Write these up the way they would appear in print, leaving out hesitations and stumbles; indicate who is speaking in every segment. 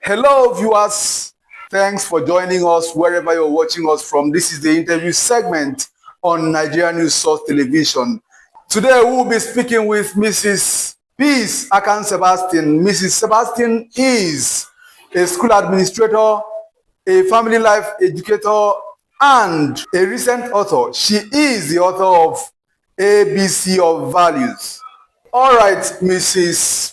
Speaker 1: Hello, viewers. Thanks for joining us wherever you're watching us from. This is the interview segment on Nigerian News Source Television. Today, we will be speaking with Mrs. Peace Akan Sebastian. Mrs. Sebastian is a school administrator, a family life educator, and a recent author. She is the author of ABC of Values. All right, Mrs.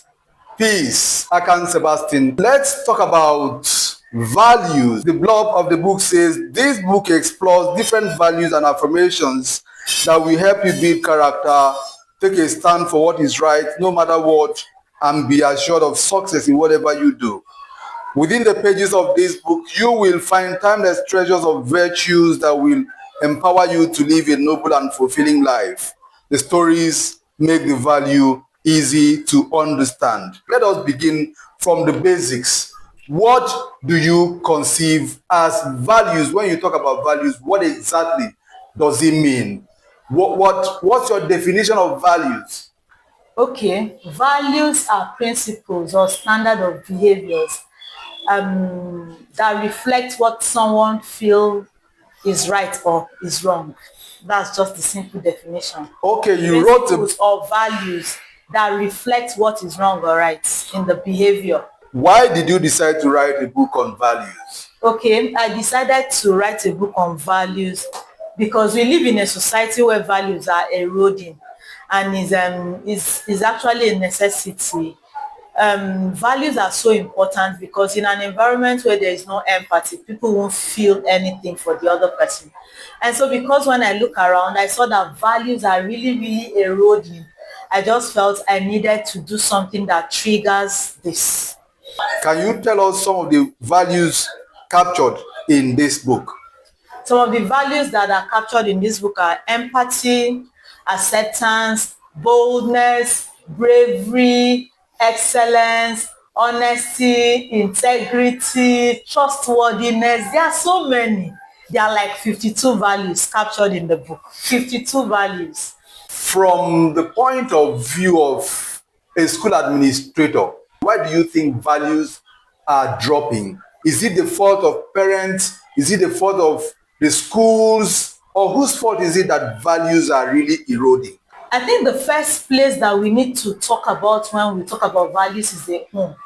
Speaker 1: Peace Akan Sebastian. Let's talk about values. The blurb of the book says, this book explores different values and affirmations that will help you build character, take a stand for what is right, no matter what, and be assured of success in whatever you do. Within the pages of this book, you will find timeless treasures of virtues that will empower you to live a noble and fulfilling life. The stories make the value easy to understand. Let us begin from the basics. What do you conceive as values? When you talk about values, what exactly does it mean? What's your definition of values?
Speaker 2: Okay, values are principles or standard of behaviors that reflect what someone feels is right or is wrong. That's just the simple definition.
Speaker 1: Okay, you wrote a
Speaker 2: Principles or values that reflect what is wrong or right in the behavior.
Speaker 1: Why did you decide to write a book on values?
Speaker 2: Okay, I decided to write a book on values because we live in a society where values are eroding and is actually a necessity. Values are so important because in an environment where there is no empathy, people won't feel anything for the other person. And so because when I look around, I saw that values are really, really eroding. I just felt I needed to do something that triggers this.
Speaker 1: Can you tell us some of the values captured in this book?
Speaker 2: Some of the values that are captured in this book are empathy, acceptance, boldness, bravery, excellence, honesty, integrity, trustworthiness. There are so many. There are like 52 values captured in the book. 52 values.
Speaker 1: From the point of view of a school administrator, why do you think values are dropping? Is it the fault of parents? Is it the fault of the schools? Or whose fault is it that values are really eroding?
Speaker 2: I think the first place that we need to talk about when we talk about values is the home.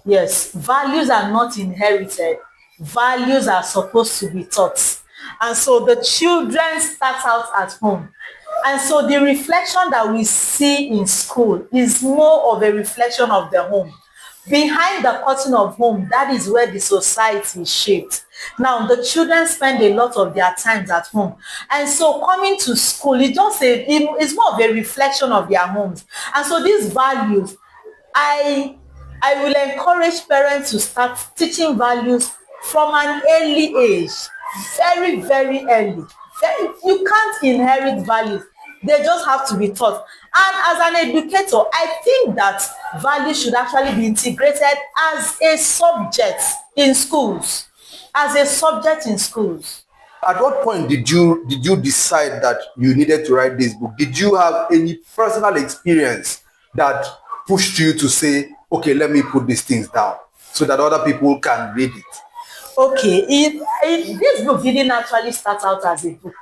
Speaker 2: Yes, values are not inherited. Values are supposed to be taught. And so the children start out at home. And so the reflection that we see in school is more of a reflection of the home. Behind the curtain of home, that is where the society is shaped. Now, the children spend a lot of their times at home. And so coming to school, it's more of a reflection of their homes. And so these values, I will encourage parents to start teaching values from an early age, very, very early. You can't inherit values. They just have to be taught. And as an educator, I think that values should actually be integrated as a subject in schools. As a subject in schools.
Speaker 1: At what point did you decide that you needed to write this book? Did you have any personal experience that pushed you to say, okay, let me put these things down so that other people can read it?
Speaker 2: Okay, this book didn't actually start out as a book.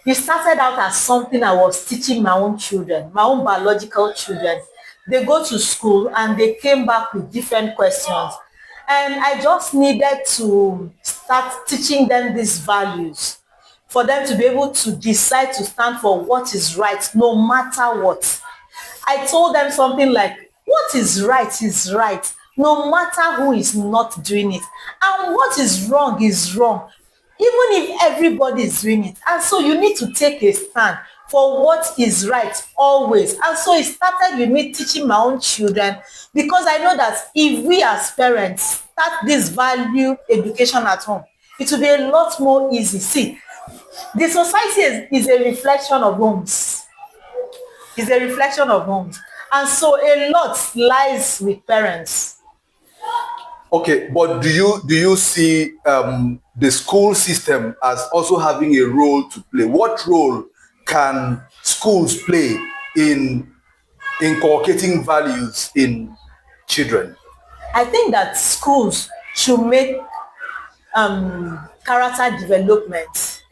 Speaker 2: It started out as something I was teaching my own children, my own biological children. They go to school and they came back with different questions. And I just needed to start teaching them these values for them to be able to decide to stand for what is right, no matter what. I told them something like, what is right, no matter who is not doing it. And what is wrong, even if everybody is doing it. And so you need to take a stand for what is right always. And so it started with me teaching my own children, because I know that if we as parents start this value education at home, it will be a lot more easy. See, the society is a reflection of homes. It's a reflection of homes. And so a lot lies with parents.
Speaker 1: Okay, but do you see the school system as also having a role to play? What role can schools play in inculcating values in children?
Speaker 2: I think that schools should make character development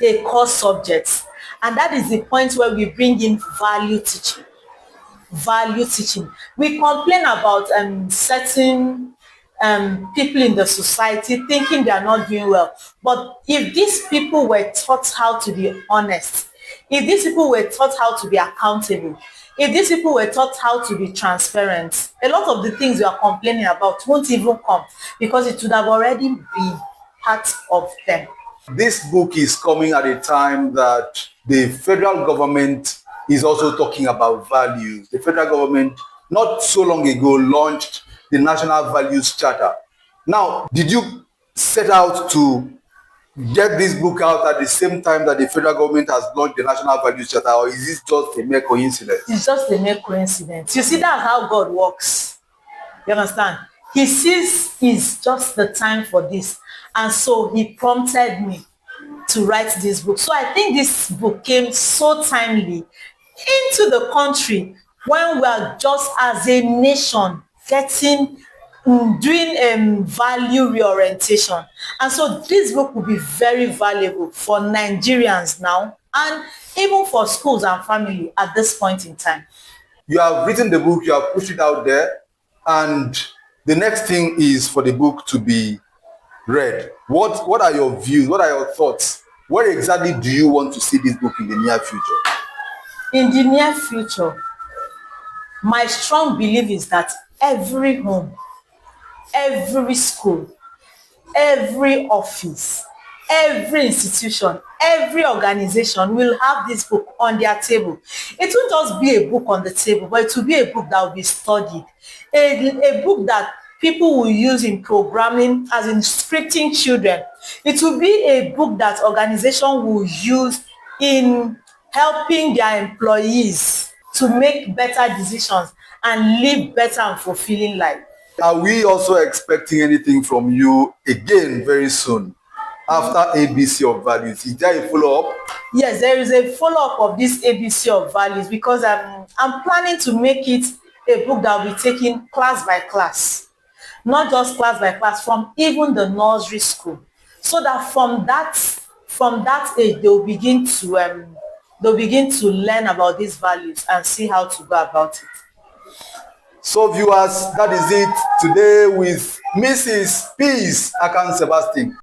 Speaker 2: a core subject, and that is the point where we bring in value teaching. We complain about certain people in the society thinking they are not doing well. But if these people were taught how to be honest, if these people were taught how to be accountable, if these people were taught how to be transparent, a lot of the things we are complaining about won't even come, because it would have already been part of them.
Speaker 1: This book is coming at a time that the federal government is also talking about values. The federal government, not so long ago, launched the National Values Charter. Now, did you set out to get this book out at the same time that the federal government has launched the National Values Charter, or is this just a mere coincidence?
Speaker 2: It's just a mere coincidence. You see, that's how God works. You understand? He sees it's just the time for this. And so he prompted me to write this book. So I think this book came so timely into the country when we are just as a nation getting doing value reorientation. And so this book will be very valuable for Nigerians now, and even for schools and family at this point in time.
Speaker 1: You have written the book, you have pushed it out there, and the next thing is for the book to be read. What are your views? What are your thoughts? Where exactly do you want to see this book in the near future?
Speaker 2: In the near future, my strong belief is that every home, every school, every office, every institution, every organization will have this book on their table. It won't just be a book on the table, but it will be a book that will be studied, a book that people will use in programming, as in scripting children. It will be a book that organization will use in helping their employees to make better decisions and live better and fulfilling life.
Speaker 1: Are we also expecting anything from you again very soon after ABC of Values? Is there a follow-up?
Speaker 2: Yes, there is a follow-up of this ABC of Values, because I'm planning to make it a book that will be taken class by class, not just class by class, from even the nursery school, so that from that age they'll begin to learn about these values and see how to go about it.
Speaker 1: So viewers, that is it today with Mrs. Peace Akan Sebastian.